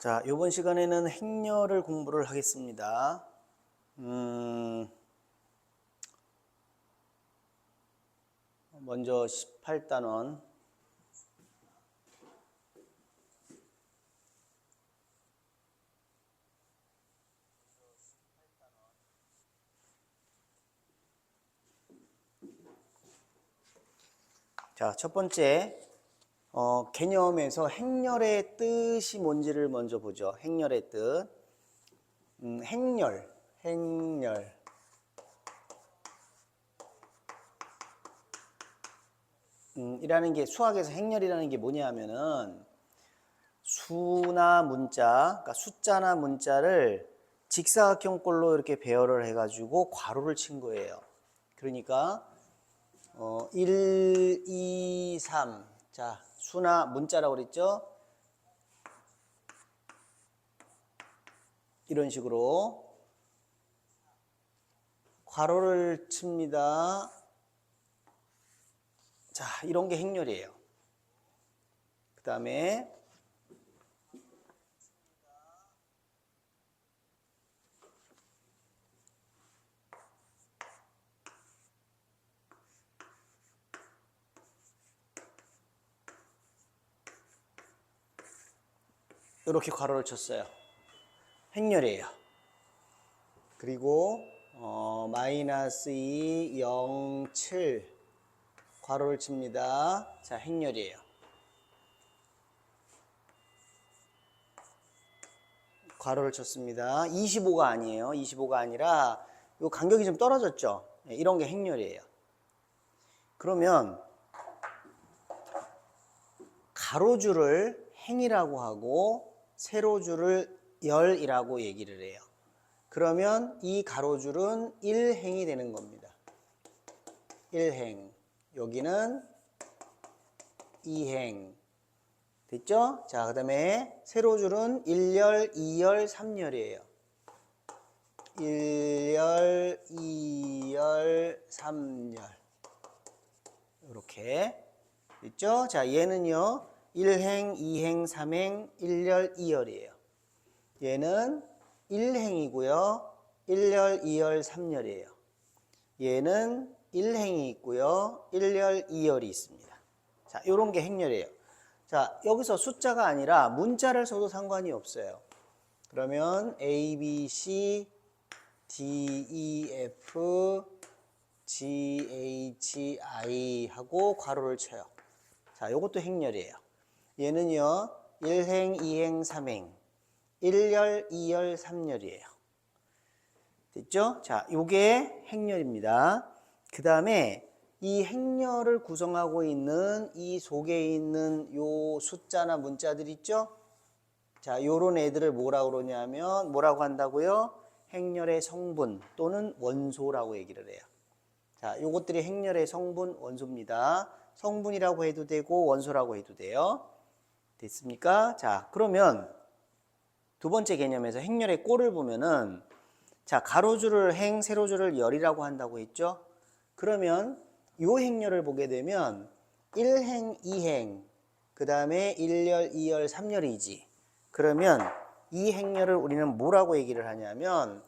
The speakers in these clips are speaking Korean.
자, 이번 시간에는 행렬을 공부를 하겠습니다. 먼저 18단원. 자, 첫 번째 개념에서 행렬의 뜻이 뭔지를 먼저 보죠. 행렬의 뜻. 행렬. 이라는 게 수학에서 행렬이라는 게 뭐냐면은 수나 문자, 그러니까 숫자나 문자를 직사각형꼴로 이렇게 배열을 해가지고 괄호를 친 거예요. 그러니까 1, 2, 3. 자, 수나 문자라고 그랬죠? 이런 식으로 괄호를 칩니다. 자, 이런 게 행렬이에요. 그 다음에 이렇게 괄호를 쳤어요. 행렬이에요. 그리고 마이너스 2, 0, 7 괄호를 칩니다. 자, 행렬이에요. 괄호를 쳤습니다. 25가 아니에요. 25가 아니라 이 간격이 좀 떨어졌죠. 이런 게 행렬이에요. 그러면 가로줄을 행이라고 하고 세로줄을 열이라고 얘기를 해요. 그러면 이 가로줄은 1행이 되는 겁니다. 1행. 여기는 2행. 됐죠? 자, 그 다음에 세로줄은 1열, 2열, 3열이에요. 1열, 2열, 3열. 이렇게. 됐죠? 자, 얘는요. 1행, 2행, 3행, 1열, 2열이에요. 얘는 1행이고요. 1열, 2열, 3열이에요. 얘는 1행이 있고요. 1열, 2열이 있습니다. 자, 요런 게 행렬이에요. 자, 여기서 숫자가 아니라 문자를 써도 상관이 없어요. 그러면 A, B, C, D, E, F, G, H, I 하고 괄호를 쳐요. 자, 요것도 행렬이에요. 얘는요, 1행, 2행, 3행, 1열, 2열, 3열이에요. 됐죠? 자, 요게 행렬입니다. 그 다음에 이 행렬을 구성하고 있는 이 속에 있는 요 숫자나 문자들 있죠? 자, 요런 애들을 뭐라고 그러냐면 뭐라고 한다고요? 행렬의 성분 또는 원소라고 얘기를 해요. 자, 요것들이 행렬의 성분, 원소입니다. 성분이라고 해도 되고 원소라고 해도 돼요. 됐습니까? 자, 그러면 두 번째 개념에서 행렬의 꼴을 보면은 자, 가로줄을 행, 세로줄을 열이라고 한다고 했죠? 그러면 요 행렬을 보게 되면 1행, 2행, 그 다음에 1열, 2열, 3열이지. 그러면 이 행렬을 우리는 뭐라고 얘기를 하냐면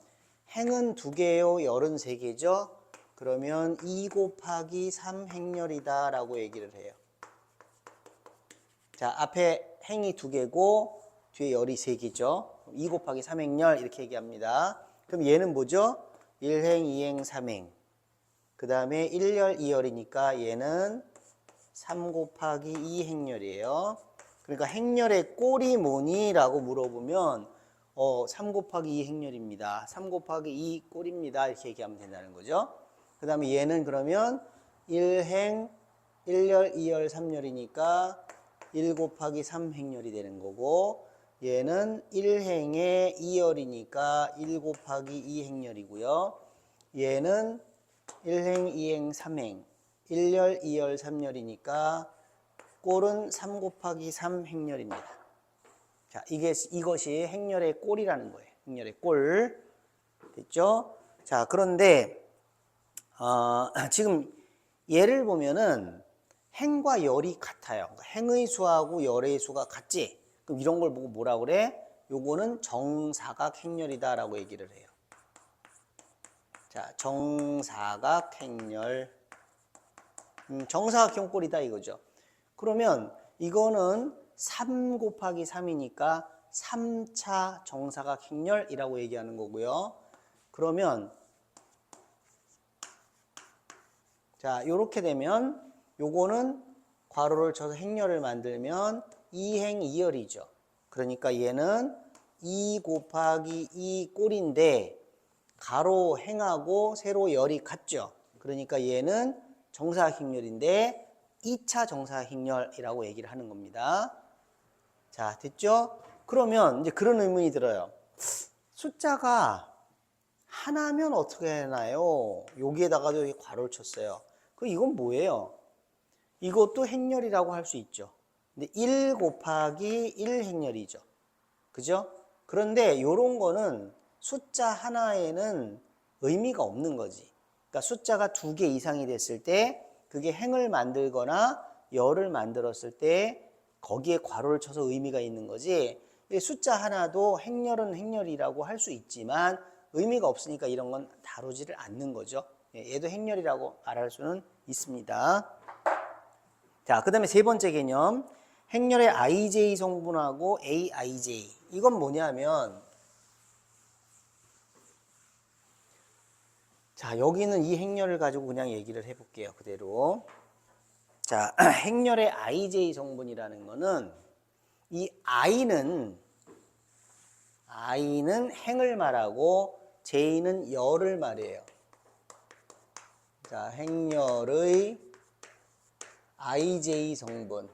행은 2개요, 열은 3개죠? 그러면 2 곱하기 3 행렬이다 라고 얘기를 해요. 자, 앞에 행이 2개고 뒤에 열이 3개죠? 2 곱하기 3 행렬 이렇게 얘기합니다. 그럼 얘는 뭐죠? 1행, 2행, 3행. 그 다음에 1열, 2열이니까 얘는 3 곱하기 2 행렬이에요. 그러니까 행렬의 꼴이 뭐니? 라고 물어보면 3 곱하기 2 행렬입니다. 3 곱하기 2 꼴입니다. 이렇게 얘기하면 된다는 거죠. 그 다음에 얘는 그러면 1행, 1열, 2열, 3열이니까 1 곱하기 3 행렬이 되는 거고 얘는 1행에 2열이니까 1 곱하기 2 행렬이고요. 얘는 1행, 2행, 3행, 1열, 2열, 3열이니까 꼴은 3 곱하기 3 행렬입니다. 자, 이것이 행렬의 꼴이라는 거예요. 행렬의 꼴. 됐죠? 자, 그런데 지금 얘를 보면은 행과 열이 같아요. 그러니까 행의 수하고 열의 수가 같지? 그럼 이런 걸 보고 뭐라 그래? 요거는 정사각 행렬이다라고 얘기를 해요. 자, 정사각 행렬. 정사각형 꼴이다 이거죠. 그러면 이거는 3 곱하기 3이니까 3차 정사각 행렬이라고 얘기하는 거고요. 그러면 자, 요렇게 되면 요거는 괄호를 쳐서 행렬을 만들면 2행 2열이죠. 그러니까 얘는 2 곱하기 2 꼴인데 가로 행하고 세로 열이 같죠. 그러니까 얘는 정사각 행렬인데 2차 정사각 행렬이라고 얘기를 하는 겁니다. 자, 됐죠? 그러면 이제 그런 의문이 들어요. 숫자가 하나면 어떻게 되나요? 여기에다가도 여기 괄호를 쳤어요. 그럼 이건 뭐예요? 이것도 행렬이라고 할 수 있죠. 근데 1 곱하기 1 행렬이죠. 그죠? 그런데 요런 거는 숫자 하나에는 의미가 없는 거지. 그러니까 숫자가 2개 이상이 됐을 때 그게 행을 만들거나 열을 만들었을 때 거기에 괄호를 쳐서 의미가 있는 거지. 숫자 하나도 행렬은 행렬이라고 할 수 있지만 의미가 없으니까 이런 건 다루지를 않는 거죠. 얘도 행렬이라고 말할 수는 있습니다. 자, 그 다음에 세 번째 개념. 행렬의 ij 성분하고 aij. 이건 뭐냐면, 자, 여기는 이 행렬을 가지고 그냥 얘기를 해볼게요. 그대로. 자, 행렬의 ij 성분이라는 거는 이 i는 행을 말하고 j는 열을 말해요. 자, 행렬의 ij 성분.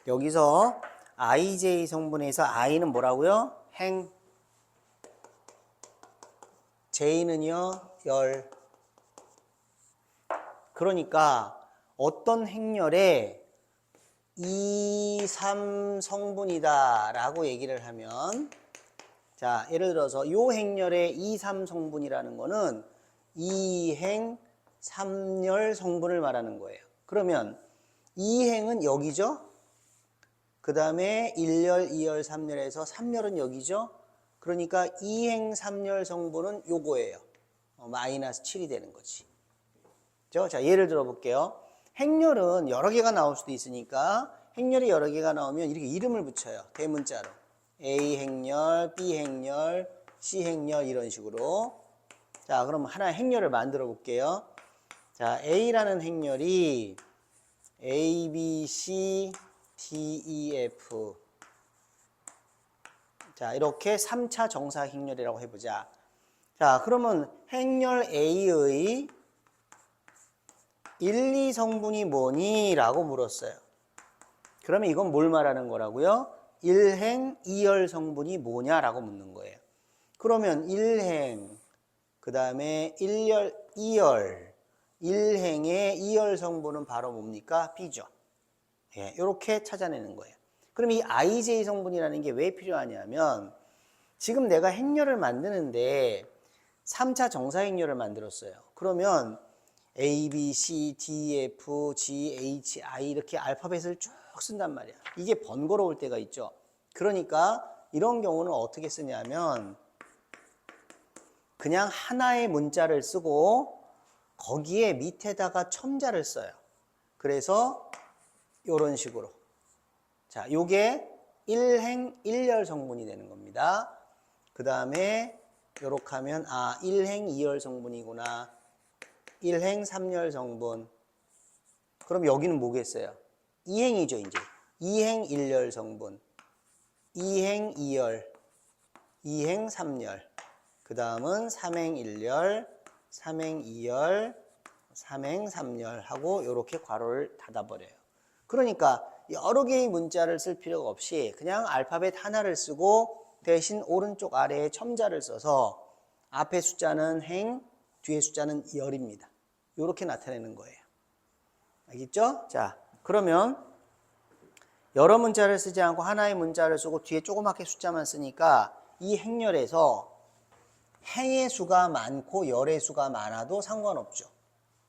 여기서 ij 성분에서 i는 뭐라고요? 행. j는요, 열. 그러니까 어떤 행렬에 2, 3 성분이다 라고 얘기를 하면, 자, 예를 들어서 요 행렬의 2, 3 성분이라는 거는 2행 3열 성분을 말하는 거예요. 그러면 2행은 여기죠? 그 다음에 1열, 2열, 3열에서 3열은 여기죠? 그러니까 2행 3열 성분은 요거예요. 마이너스 7이 되는 거지. 그렇죠? 자, 예를 들어 볼게요. 행렬은 여러 개가 나올 수도 있으니까 행렬이 여러 개가 나오면 이렇게 이름을 붙여요. 대문자로. A 행렬, B 행렬, C 행렬 이런 식으로. 자, 그럼 하나의 행렬을 만들어 볼게요. 자, A라는 행렬이 A, B, C, D, E, F. 자, 이렇게 3차 정사각 행렬이라고 해보자. 자, 그러면 행렬 A의 1, 2성분이 뭐니? 라고 물었어요. 그러면 이건 뭘 말하는 거라고요? 1행 2열 성분이 뭐냐라고 묻는 거예요. 그러면 1행, 그 다음에 1열, 2열, 1행의 2열 성분은 바로 뭡니까? B죠. 예, 이렇게 찾아내는 거예요. 그럼 이 IJ 성분이라는 게 왜 필요하냐면 지금 내가 행렬을 만드는데 3차 정사행렬을 만들었어요. 그러면 A, B, C, D, F, G, H, I 이렇게 알파벳을 쭉 쓴단 말이야. 이게 번거로울 때가 있죠. 그러니까 이런 경우는 어떻게 쓰냐면 그냥 하나의 문자를 쓰고 거기에 밑에다가 첨자를 써요. 그래서 이런 식으로. 자, 요게 1행 1열 성분이 되는 겁니다. 그 다음에 요렇게 하면 1행 2열 성분이구나. 1행 3열 성분. 그럼 여기는 뭐겠어요? 2행이죠, 이제. 2행 1열 성분. 2행 2열. 2행 3열. 그 다음은 3행 1열, 3행 2열, 3행 3열 하고 이렇게 괄호를 닫아버려요. 그러니까 여러 개의 문자를 쓸 필요가 없이 그냥 알파벳 하나를 쓰고 대신 오른쪽 아래에 첨자를 써서 앞에 숫자는 행, 뒤에 숫자는 열입니다. 이렇게 나타내는 거예요. 알겠죠? 자, 그러면 여러 문자를 쓰지 않고 하나의 문자를 쓰고 뒤에 조그맣게 숫자만 쓰니까 이 행렬에서 행의 수가 많고 열의 수가 많아도 상관없죠.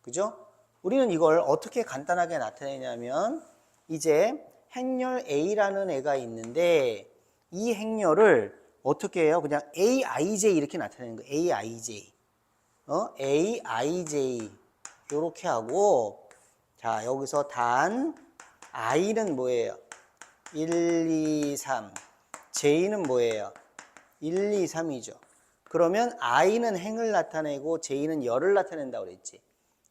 그죠? 우리는 이걸 어떻게 간단하게 나타내냐면 이제 행렬 A라는 애가 있는데 이 행렬을 어떻게 해요? 그냥 AIJ 이렇게 나타내는 거예요. AIJ. AIJ 이렇게 하고 자 여기서 단 I는 뭐예요? 1, 2, 3 J는 뭐예요? 1, 2, 3이죠. 그러면 I는 행을 나타내고 J는 열을 나타낸다고 그랬지.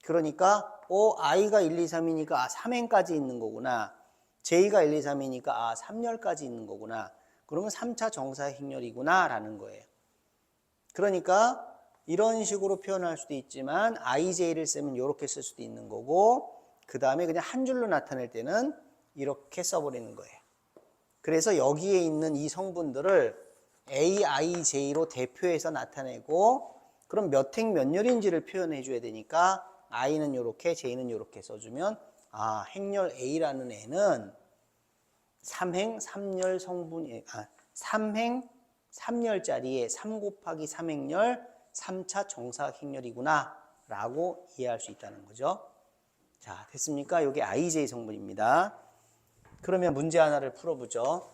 그러니까 I가 1, 2, 3이니까 3행까지 있는 거구나. J가 1, 2, 3이니까 3열까지 있는 거구나. 그러면 3차 정사의 행렬이구나 라는 거예요. 그러니까 이런 식으로 표현할 수도 있지만 IJ를 쓰면 이렇게 쓸 수도 있는 거고 그 다음에 그냥 한 줄로 나타낼 때는 이렇게 써버리는 거예요. 그래서 여기에 있는 이 성분들을 AIJ로 대표해서 나타내고 그럼 몇 행 몇 열인지를 표현해 줘야 되니까 I는 이렇게 J는 이렇게 써주면 행렬 A라는 애는 3행 3열 성분이 3행 3열짜리에 3 곱하기 3행렬 3차 정사각 행렬이구나 라고 이해할 수 있다는 거죠. 자, 됐습니까? 이게 IJ 성분입니다. 그러면 문제 하나를 풀어보죠.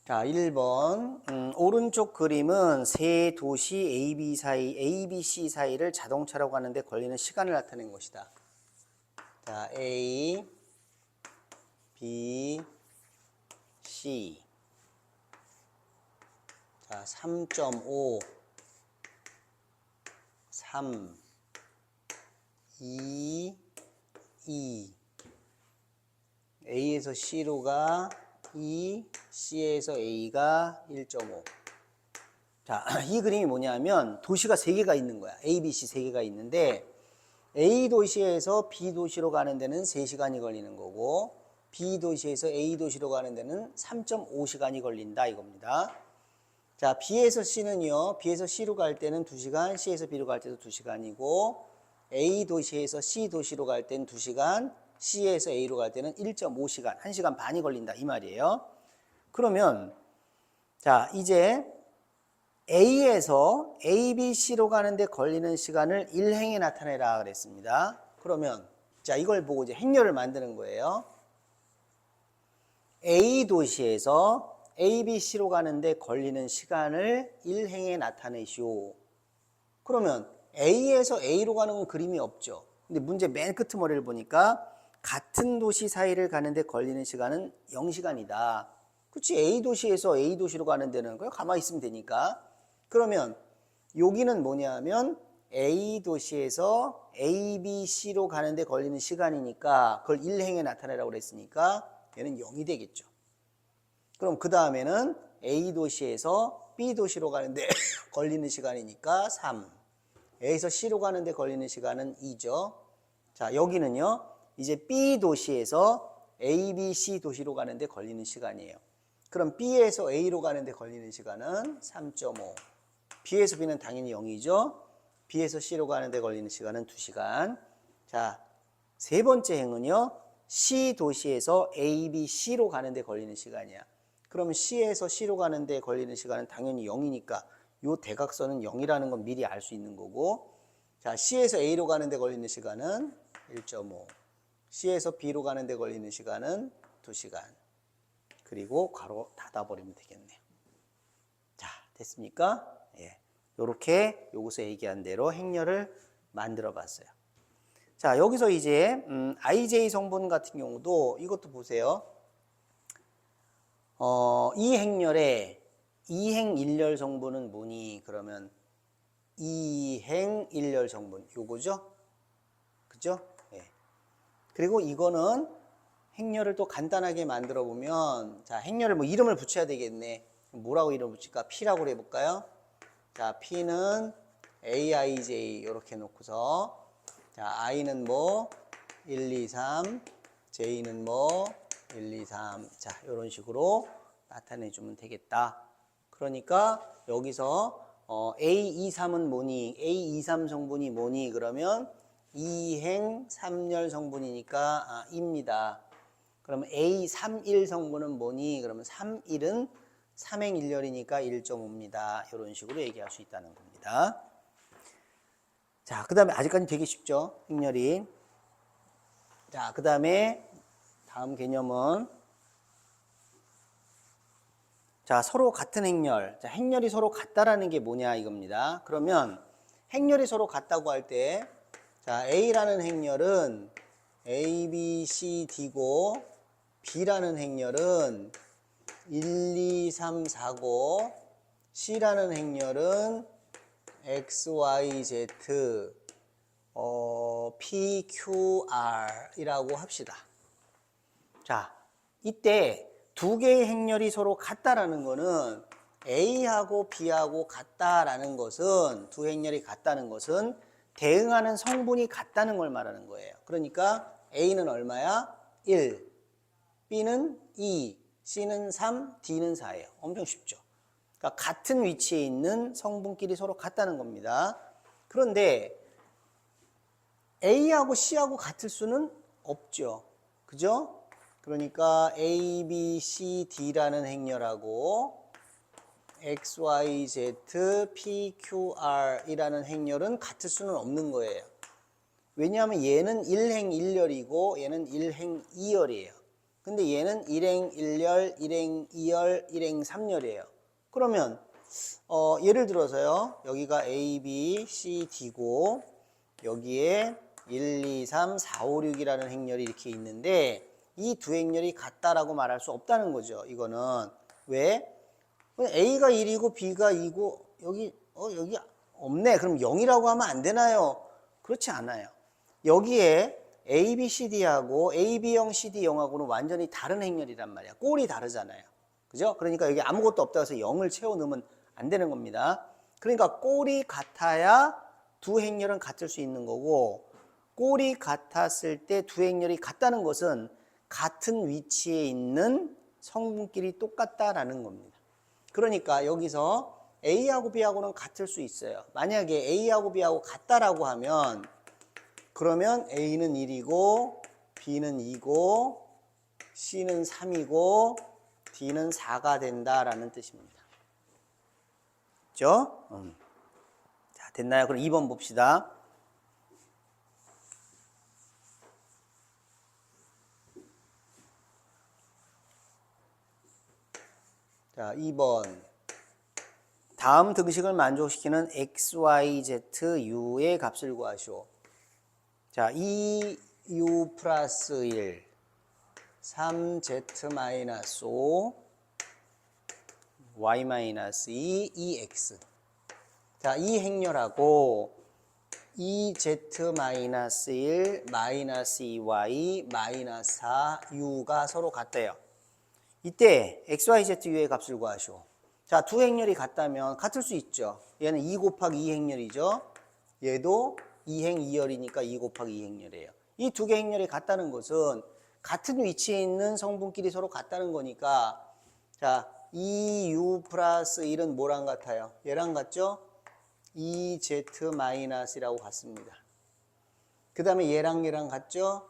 자, 1번. 오른쪽 그림은 세 도시 ABC 사이를 자동차라고 하는데 걸리는 시간을 나타낸 것이다. 자, A, B, C. 자, 3.5, 3, 2, 2. A에서 C로 가 2, C에서 A가 1.5. 자, 이 그림이 뭐냐면 도시가 3개가 있는 거야. A, B, C 3개가 있는데 A 도시에서 B 도시로 가는 데는 3시간이 걸리는 거고 B 도시에서 A 도시로 가는 데는 3.5시간이 걸린다 이겁니다. 자, B에서 C는요. B에서 C로 갈 때는 2시간, C에서 B로 갈 때도 2시간이고 A 도시에서 C 도시로 갈 때는 2시간, C에서 A로 갈 때는 1.5시간, 1시간 반이 걸린다 이 말이에요. 그러면 자, 이제 A에서 A, B, C로 가는데 걸리는 시간을 1행에 나타내라 그랬습니다. 그러면 자, 이걸 보고 이제 행렬을 만드는 거예요. A 도시에서 A, B, C로 가는데 걸리는 시간을 1행에 나타내시오. 그러면 A에서 A로 가는 건 그림이 없죠. 근데 문제 맨 끝머리를 보니까 같은 도시 사이를 가는데 걸리는 시간은 0시간이다. 그치? A 도시에서 A 도시로 가는 데는 그냥 가만히 있으면 되니까. 그러면 여기는 뭐냐면 A 도시에서 A, B, C로 가는데 걸리는 시간이니까 그걸 1행에 나타내라고 그랬으니까 얘는 0이 되겠죠. 그럼 그 다음에는 A 도시에서 B 도시로 가는데 걸리는 시간이니까 3. A에서 C로 가는데 걸리는 시간은 2죠. 자, 여기는요. 이제 B 도시에서 A, B, C 도시로 가는데 걸리는 시간이에요. 그럼 B에서 A로 가는데 걸리는 시간은 3.5. B에서 B는 당연히 0이죠. B에서 C로 가는데 걸리는 시간은 2시간. 자, 세 번째 행은요. C 도시에서 A, B, C로 가는데 걸리는 시간이야. 그럼 C에서 C로 가는데 걸리는 시간은 당연히 0이니까 이 대각선은 0이라는 건 미리 알 수 있는 거고 자, C에서 A로 가는데 걸리는 시간은 1.5 C에서 B로 가는데 걸리는 시간은 2시간 그리고 괄호 닫아버리면 되겠네요. 자, 됐습니까? 예, 요렇게 여기서 얘기한 대로 행렬을 만들어 봤어요. 자, 여기서 이제 IJ 성분 같은 경우도 이것도 보세요. 이 행렬의 2행 1열 성분은 뭐니? 그러면 2행 1열 성분 요거죠? 그죠? 예. 그리고 이거는 행렬을 또 간단하게 만들어 보면 자, 행렬을 뭐 이름을 붙여야 되겠네. 뭐라고 이름 붙일까? P라고 해 볼까요? 자, P는 AIJ 이렇게 놓고서 자, I는 뭐 1, 2, 3, J는 뭐 1, 2, 3. 자, 이런 식으로 나타내 주면 되겠다. 그러니까 여기서 A23은 뭐니? A23 성분이 뭐니? 그러면 2행 3열 성분이니까 입니다. 그러면 A31 성분은 뭐니? 그러면 31은 3행 1열이니까 1.5입니다. 이런 식으로 얘기할 수 있다는 겁니다. 자, 그 다음에 아직까지 되게 쉽죠? 행렬이. 자, 그 다음에 다음 개념은 자, 서로 같은 행렬. 자, 행렬이 서로 같다라는 게 뭐냐 이겁니다. 그러면 행렬이 서로 같다고 할 때 자, A라는 행렬은 A, B, C, D고 B라는 행렬은 1, 2, 3, 4고 C라는 행렬은 X, Y, Z, P, Q, R 이라고 합시다. 자, 이때 두 개의 행렬이 서로 같다라는 거는 A하고 B하고 같다라는 것은 두 행렬이 같다는 것은 대응하는 성분이 같다는 걸 말하는 거예요. 그러니까 A는 얼마야? 1, B는 2, C는 3, D는 4예요. 엄청 쉽죠. 그러니까 같은 위치에 있는 성분끼리 서로 같다는 겁니다. 그런데 A하고 C하고 같을 수는 없죠. 그죠? 그러니까 A, B, C, D라는 행렬하고 X, Y, Z, P, Q, R이라는 행렬은 같을 수는 없는 거예요. 왜냐하면 얘는 1행 1열이고 얘는 1행 2열이에요. 근데 얘는 1행 1열, 1행 2열, 1행 3열이에요. 그러면 예를 들어서요. 여기가 A, B, C, D고 여기에 1, 2, 3, 4, 5, 6이라는 행렬이 이렇게 있는데 이 두 행렬이 같다라고 말할 수 없다는 거죠. 이거는 왜? A가 1이고 B가 2고 여기 없네. 그럼 0이라고 하면 안 되나요? 그렇지 않아요. 여기에 A, B, C, D하고 A, B형, C, D형하고는 완전히 다른 행렬이란 말이야. 꼴이 다르잖아요. 그죠? 그러니까 여기 아무것도 없다고 해서 0을 채워 넣으면 안 되는 겁니다. 그러니까 꼴이 같아야 두 행렬은 같을 수 있는 거고 꼴이 같았을 때 두 행렬이 같다는 것은 같은 위치에 있는 성분끼리 똑같다라는 겁니다. 그러니까 여기서 A하고 B하고는 같을 수 있어요. 만약에 A하고 B하고 같다라고 하면 그러면 A는 1이고 B는 2고 C는 3이고 D는 4가 된다라는 뜻입니다. 그렇죠? 자, 됐나요? 그럼 2번 봅시다. 자, 2번. 다음 등식을 만족시키는 x, y, z, u의 값을 구하시오. 자, 2u 플러스 1, 3z 마이너스 5, y 마이너스 2, 2x. 자, 이 행렬하고 2z 마이너스 1, 마이너스 2y, 마이너스 4u가 서로 같대요. 이때 x, y, z, u의 값을 구하시오. 자, 두 행렬이 같다면 같을 수 있죠. 얘는 2 곱하기 2 행렬이죠. 얘도 2행 2열이니까 2 곱하기 2 행렬이에요. 이 두 개 행렬이 같다는 것은 같은 위치에 있는 성분끼리 서로 같다는 거니까 자, 2u 플러스 1은 뭐랑 같아요? 얘랑 같죠? 2z 마이너스라고 같습니다. 그 다음에 얘랑 같죠?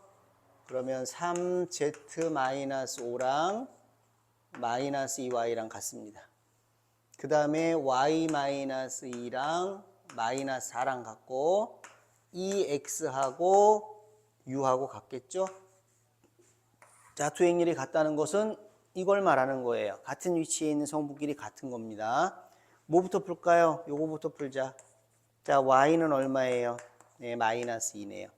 그러면 3z 마이너스 5랑 마이너스 2y랑 같습니다. 그 다음에 y 마이너스 2랑 마이너스 4랑 같고 2x하고 u하고 같겠죠? 자, 두 행렬이 같다는 것은 이걸 말하는 거예요. 같은 위치에 있는 성분끼리 같은 겁니다. 뭐부터 풀까요? 요거부터 풀자. 자, y는 얼마예요? 네, 마이너스 2네요.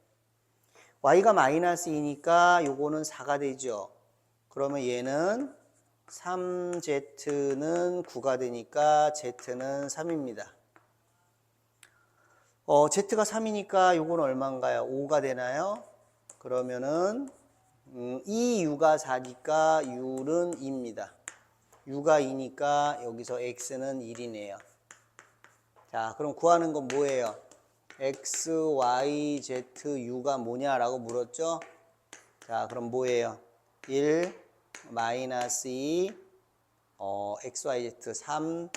y가 마이너스 2니까 요거는 4가 되죠. 그러면 얘는 3z는 9가 되니까 z는 3입니다. z가 3이니까 요건 얼마인가요? 5가 되나요? 그러면은 2u가 4니까 u는 2입니다. u가 2니까 여기서 x는 1이네요. 자, 그럼 구하는 건 뭐예요? x, y, z, u가 뭐냐라고 물었죠? 자, 그럼 뭐예요? 1, 마이너스 2, x, y, z 3,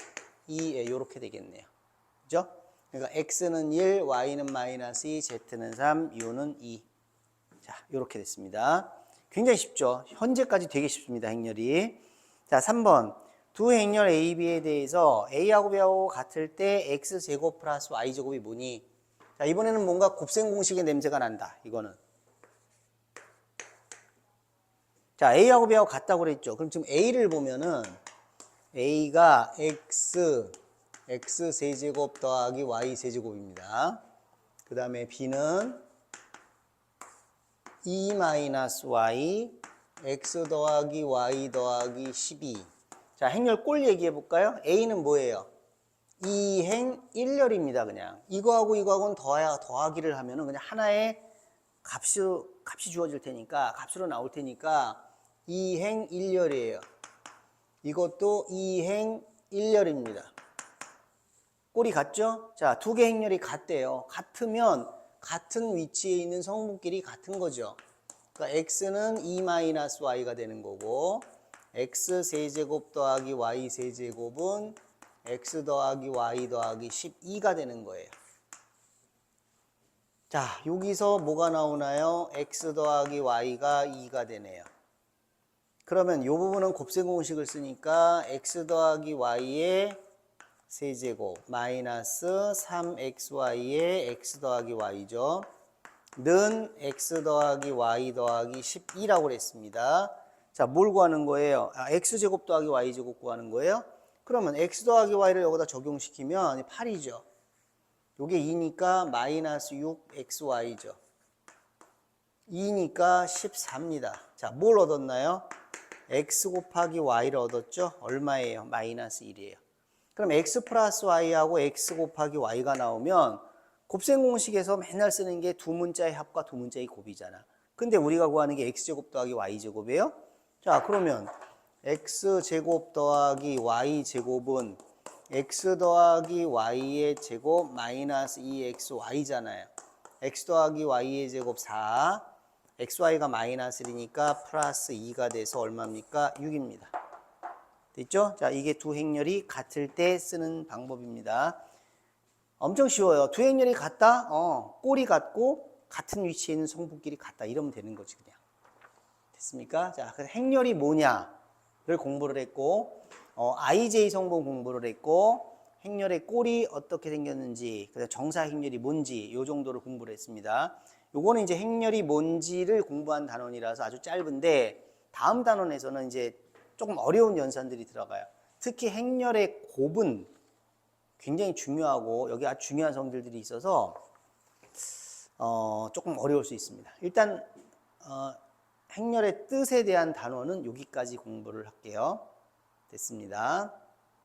2, 이렇게 되겠네요. 그죠? 그러니까 x는 1, y는 마이너스 2, z는 3, u는 2. 자, 이렇게 됐습니다. 굉장히 쉽죠? 현재까지 되게 쉽습니다, 행렬이. 자, 3번. 두 행렬 A, B에 대해서 A하고 B하고 같을 때 X제곱 플러스 Y제곱이 뭐니? 자, 이번에는 뭔가 곱셈 공식의 냄새가 난다. 이거는. 자, A하고 B하고 같다고 그랬죠. 그럼 지금 A를 보면은 A가 X 세제곱 더하기 Y 세제곱입니다. 그 다음에 B는 2-Y X 더하기 Y 더하기 12. 자, 행렬 꼴 얘기해 볼까요? A는 뭐예요? 2행 1렬입니다. 그냥 이거하고 이거하고는 더하기를 하면은 그냥 하나의 값이 주어질 테니까 값으로 나올 테니까 2행 1렬이에요. 이것도 2행 1렬입니다. 꼴이 같죠? 자, 두 개 행렬이 같대요. 같으면 같은 위치에 있는 성분끼리 같은 거죠. 그러니까 x는 2-y가 되는 거고 x 세제곱 더하기 y 세제곱은 x 더하기 y 더하기 12가 되는 거예요. 자, 여기서 뭐가 나오나요? x 더하기 y가 2가 되네요. 그러면 이 부분은 곱셈 공식을 쓰니까 x 더하기 y의 세제곱 마이너스 3xy의 x 더하기 y죠. 는 x 더하기 y 더하기 12라고 그랬습니다. 자, 뭘 구하는 거예요? x제곱 더하기 y제곱 구하는 거예요? 그러면 x 더하기 y를 여기다 적용시키면 8이죠. 요게 2니까 마이너스 6xy죠. 2니까 14입니다. 자, 뭘 얻었나요? x 곱하기 y를 얻었죠? 얼마예요? 마이너스 1이에요. 그럼 x 플러스 y하고 x 곱하기 y가 나오면 곱셈 공식에서 맨날 쓰는 게 두 문자의 합과 두 문자의 곱이잖아. 근데 우리가 구하는 게 x제곱 더하기 y제곱이에요. 자, 그러면 x제곱 더하기 y제곱은 x 더하기 y의 제곱 마이너스 2xy잖아요. x 더하기 y의 제곱 4, xy가 마이너스 1이니까 플러스 2가 돼서 얼마입니까? 6입니다. 됐죠? 자, 이게 두 행렬이 같을 때 쓰는 방법입니다. 엄청 쉬워요. 두 행렬이 같다? 꼴이 같고 같은 위치에 있는 성분끼리 같다. 이러면 되는 거지 그냥. 됐습니까? 자, 그래서 행렬이 뭐냐를 공부를 했고 IJ 성분 공부를 했고 행렬의 꼴이 어떻게 생겼는지 그래서 정사 행렬이 뭔지 요 정도를 공부를 했습니다. 요거는 이제 행렬이 뭔지를 공부한 단원이라서 아주 짧은데 다음 단원에서는 이제 조금 어려운 연산들이 들어가요. 특히 행렬의 곱은 굉장히 중요하고 여기 아주 중요한 성질들이 있어서 조금 어려울 수 있습니다. 일단 행렬의 뜻에 대한 단원은 여기까지 공부를 할게요. 됐습니다.